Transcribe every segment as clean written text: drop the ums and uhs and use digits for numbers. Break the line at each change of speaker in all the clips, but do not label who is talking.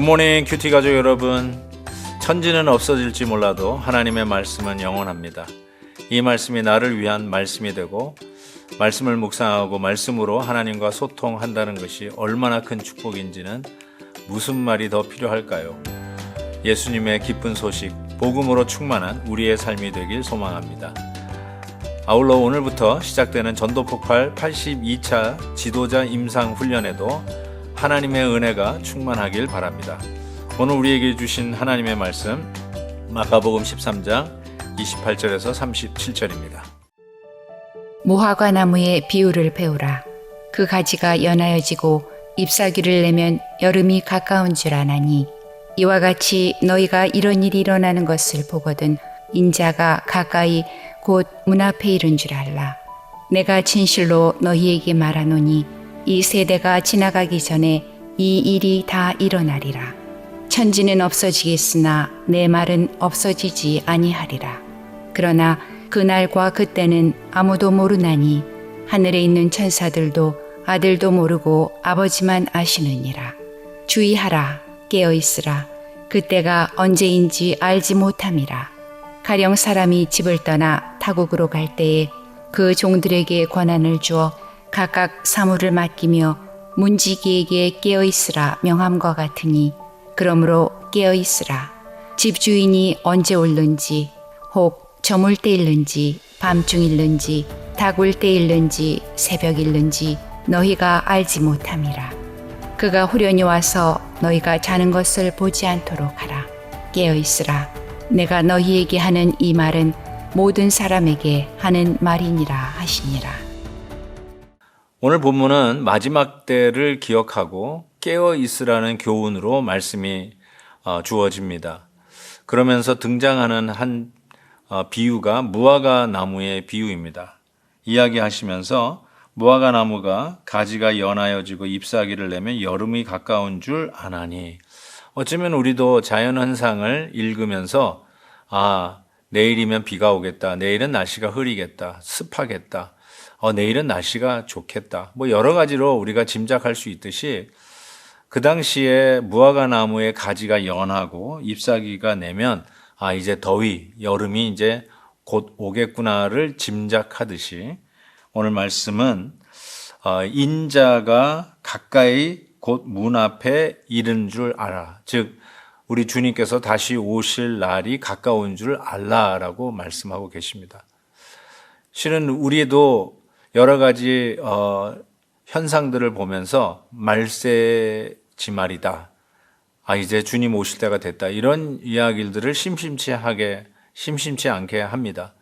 굿모닝 큐티 가족 여러분, 천지는 없어질지 몰라도 하나님의 말씀은 영원합니다. 이 말씀이 나를 위한 말씀이 되고 말씀을 묵상하고 말씀으로 하나님과 소통한다는 것이 얼마나 큰 축복인지는 무슨 말이 더 필요할까요? 예수님의 기쁜 소식, 복음으로 충만한 우리의 삶이 되길 소망합니다. 아울러 오늘부터 시작되는 전도폭발 82차 지도자 임상 훈련에도 하나님의 은혜가 충만하길 바랍니다. 오늘 우리에게 주신 하나님의 말씀 마가복음 13장 28절에서 37절입니다.
무화과 나무의 비유를 배우라. 그 가지가 연하여지고 잎사귀를 내면 여름이 가까운 줄 아나니 이와 같이 너희가 이런 일이 일어나는 것을 보거든 인자가 가까이 곧 문 앞에 이른 줄 알라. 내가 진실로 너희에게 말하노니 이 세대가 지나가기 전에 이 일이 다 일어나리라. 천지는 없어지겠으나 내 말은 없어지지 아니하리라. 그러나 그날과 그때는 아무도 모르나니 하늘에 있는 천사들도 아들도 모르고 아버지만 아시느니라. 주의하라, 깨어있으라. 그때가 언제인지 알지 못함이라. 가령 사람이 집을 떠나 타국으로 갈 때에 그 종들에게 권한을 주어 각각 사물을 맡기며 문지기에게 깨어있으라 명함과 같으니 그러므로 깨어있으라. 집주인이 언제 올는지 혹 저물 때 일는지 밤중 일는지 다굴 때 일는지 새벽 일는지 너희가 알지 못함이라. 그가 후련히 와서 너희가 자는 것을 보지 않도록 하라. 깨어있으라. 내가 너희에게 하는 이 말은 모든 사람에게 하는 말이니라 하시니라.
오늘 본문은 마지막 때를 기억하고 깨어 있으라는 교훈으로 말씀이 주어집니다. 그러면서 등장하는 한 비유가 무화과 나무의 비유입니다. 이야기하시면서 무화과 나무가 가지가 연하여지고 잎사귀를 내면 여름이 가까운 줄 아나니, 어쩌면 우리도 자연현상을 읽으면서 내일이면 비가 오겠다, 내일은 날씨가 흐리겠다, 습하겠다, 내일은 날씨가 좋겠다, 여러 가지로 우리가 짐작할 수 있듯이 그 당시에 무화과 나무의 가지가 연하고 잎사귀가 내면 이제 더위, 여름이 이제 곧 오겠구나를 짐작하듯이 오늘 말씀은 인자가 가까이 곧 문 앞에 이른 줄 알아. 즉 우리 주님께서 다시 오실 날이 가까운 줄 알라라고 말씀하고 계십니다. 실은 우리도 여러 가지 현상들을 보면서 말세지말이다, 이제 주님 오실 때가 됐다, 이런 이야기들을 심심치 않게 합니다.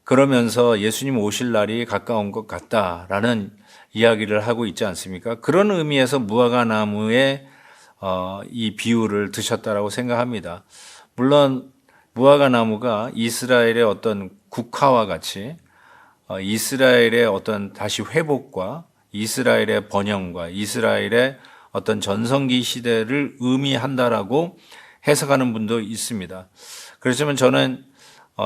그러면서 예수님 오실 날이 가까운 것 같다라는 이야기를 하고 있지 않습니까? 그런 의미에서 무화과 나무의 이 비유를 드셨다라고 생각합니다. 물론 무화과 나무가 이스라엘의 어떤 국화와 같이 이스라엘의 어떤 다시 회복과 이스라엘의 번영과 이스라엘의 어떤 전성기 시대를 의미한다라고 해석하는 분도 있습니다. 그렇지만 저는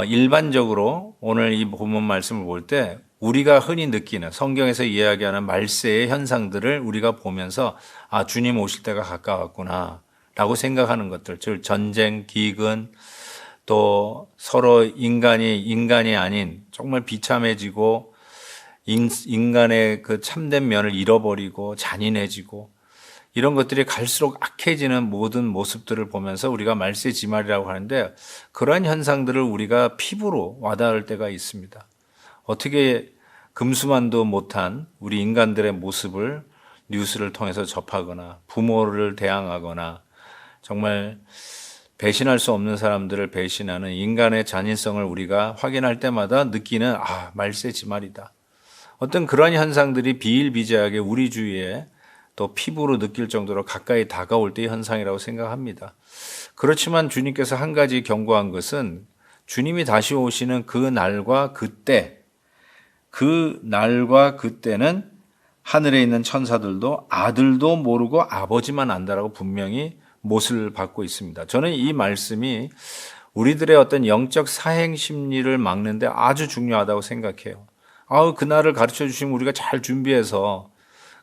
일반적으로 오늘 이 본문 말씀을 볼 때 우리가 흔히 느끼는 성경에서 이야기하는 말세의 현상들을 우리가 보면서 주님 오실 때가 가까웠구나 라고 생각하는 것들, 즉 전쟁, 기근, 또 서로 인간이 아닌 정말 비참해지고 인간의 그 참된 면을 잃어버리고 잔인해지고 이런 것들이 갈수록 악해지는 모든 모습들을 보면서 우리가 말세지말이라고 하는데, 그러한 현상들을 우리가 피부로 와닿을 때가 있습니다. 어떻게 금수만도 못한 우리 인간들의 모습을 뉴스를 통해서 접하거나 부모를 대항하거나 정말 배신할 수 없는 사람들을 배신하는 인간의 잔인성을 우리가 확인할 때마다 느끼는 말세지말이다. 어떤 그러한 현상들이 비일비재하게 우리 주위에 또 피부로 느낄 정도로 가까이 다가올 때의 현상이라고 생각합니다. 그렇지만 주님께서 한 가지 경고한 것은 주님이 다시 오시는 그 날과 그때는 하늘에 있는 천사들도 아들도 모르고 아버지만 안다라고 분명히 못을 받고 있습니다. 저는 이 말씀이 우리들의 어떤 영적 사행 심리를 막는데 아주 중요하다고 생각해요. 그날을 가르쳐 주시면 우리가 잘 준비해서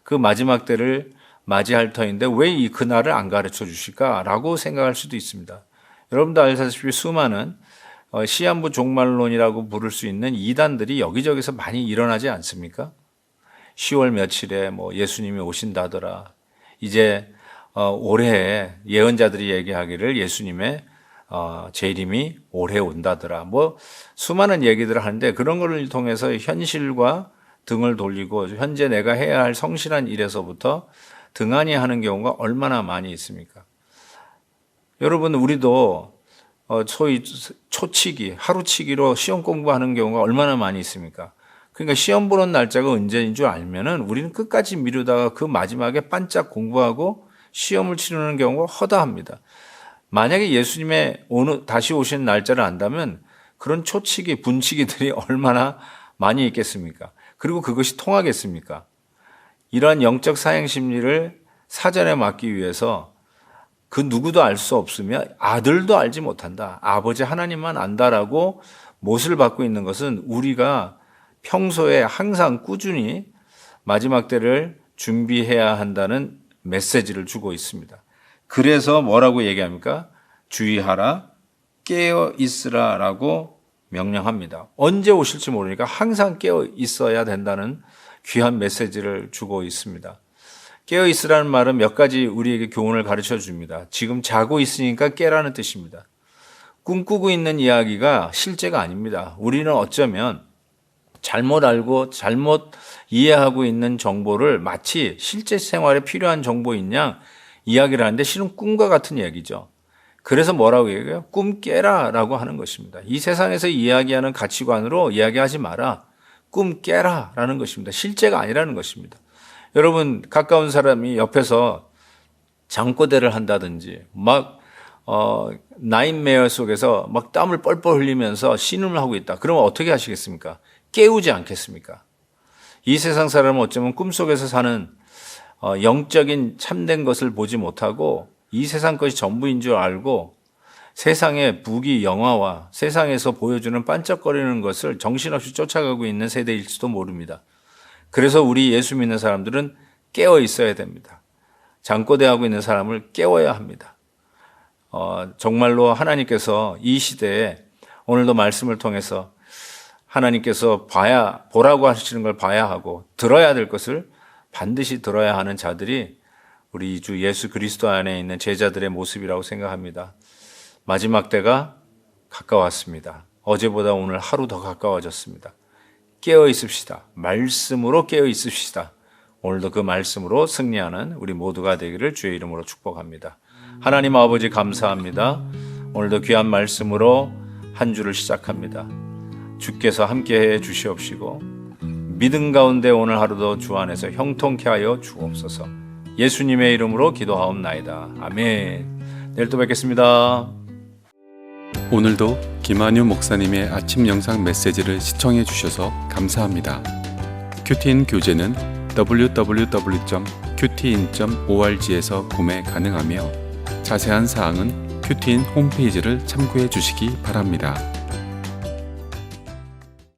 그 마지막 때를 맞이할 터인데 왜 이 그날을 안 가르쳐 주실까라고 생각할 수도 있습니다. 여러분도 아시다시피 수많은 시한부 종말론이라고 부를 수 있는 이단들이 여기저기서 많이 일어나지 않습니까? 10월 며칠에 뭐 예수님이 오신다더라. 이제 올해 예언자들이 얘기하기를 예수님의 재림이 올해 온다더라. 뭐 수많은 얘기들을 하는데 그런 것을 통해서 현실과 등을 돌리고 현재 내가 해야 할 성실한 일에서부터 등한히 하는 경우가 얼마나 많이 있습니까? 여러분, 우리도 소위 초치기, 하루치기로 시험 공부하는 경우가 얼마나 많이 있습니까? 그러니까 시험 보는 날짜가 언제인 줄 알면은 우리는 끝까지 미루다가 그 마지막에 반짝 공부하고 시험을 치르는 경우가 허다합니다. 만약에 예수님의 다시 오시는 날짜를 안다면 그런 초치기, 분치기들이 얼마나 많이 있겠습니까? 그리고 그것이 통하겠습니까? 이러한 영적 사행 심리를 사전에 막기 위해서 그 누구도 알 수 없으며 아들도 알지 못한다. 아버지 하나님만 안다라고 못을 받고 있는 것은 우리가 평소에 항상 꾸준히 마지막 때를 준비해야 한다는 메시지를 주고 있습니다. 그래서 뭐라고 얘기합니까? 주의하라, 깨어 있으라라고 명령합니다. 언제 오실지 모르니까 항상 깨어 있어야 된다는 귀한 메시지를 주고 있습니다. 깨어 있으라는 말은 몇 가지 우리에게 교훈을 가르쳐 줍니다. 지금 자고 있으니까 깨라는 뜻입니다. 꿈꾸고 있는 이야기가 실제가 아닙니다. 우리는 어쩌면 잘못 알고 잘못 이해하고 있는 정보를 마치 실제 생활에 필요한 정보인 양 이야기를 하는데 실은 꿈과 같은 얘기죠. 그래서 뭐라고 얘기해요? 꿈 깨라라고 하는 것입니다. 이 세상에서 이야기하는 가치관으로 이야기하지 마라. 꿈 깨라라는 것입니다. 실제가 아니라는 것입니다. 여러분, 가까운 사람이 옆에서 잠꼬대를 한다든지 막 나인메어 속에서 막 땀을 뻘뻘 흘리면서 신음을 하고 있다. 그러면 어떻게 하시겠습니까? 깨우지 않겠습니까? 이 세상 사람은 어쩌면 꿈속에서 사는 영적인 참된 것을 보지 못하고 이 세상 것이 전부인 줄 알고 세상의 부귀 영화와 세상에서 보여주는 반짝거리는 것을 정신없이 쫓아가고 있는 세대일지도 모릅니다. 그래서 우리 예수 믿는 사람들은 깨어 있어야 됩니다. 잠꼬대하고 있는 사람을 깨워야 합니다. 정말로 하나님께서 이 시대에 오늘도 말씀을 통해서 하나님께서 보라고 하시는 걸 봐야 하고 들어야 될 것을 반드시 들어야 하는 자들이 우리 주 예수 그리스도 안에 있는 제자들의 모습이라고 생각합니다. 마지막 때가 가까웠습니다. 어제보다 오늘 하루 더 가까워졌습니다. 깨어 있읍시다. 말씀으로 깨어 있읍시다. 오늘도 그 말씀으로 승리하는 우리 모두가 되기를 주의 이름으로 축복합니다. 하나님 아버지 감사합니다. 오늘도 귀한 말씀으로 한 주를 시작합니다. 주께서 함께해 주시옵시고 믿음 가운데 오늘 하루도 주 안에서 형통케 하여 주옵소서. 예수님의 이름으로 기도하옵나이다. 아멘. 내일 또 뵙겠습니다.
오늘도 김한유 목사님의 아침 영상 메시지를 시청해 주셔서 감사합니다. 큐티인 교재는 www.qtin.org에서 구매 가능하며 자세한 사항은 큐티인 홈페이지를 참고해 주시기 바랍니다.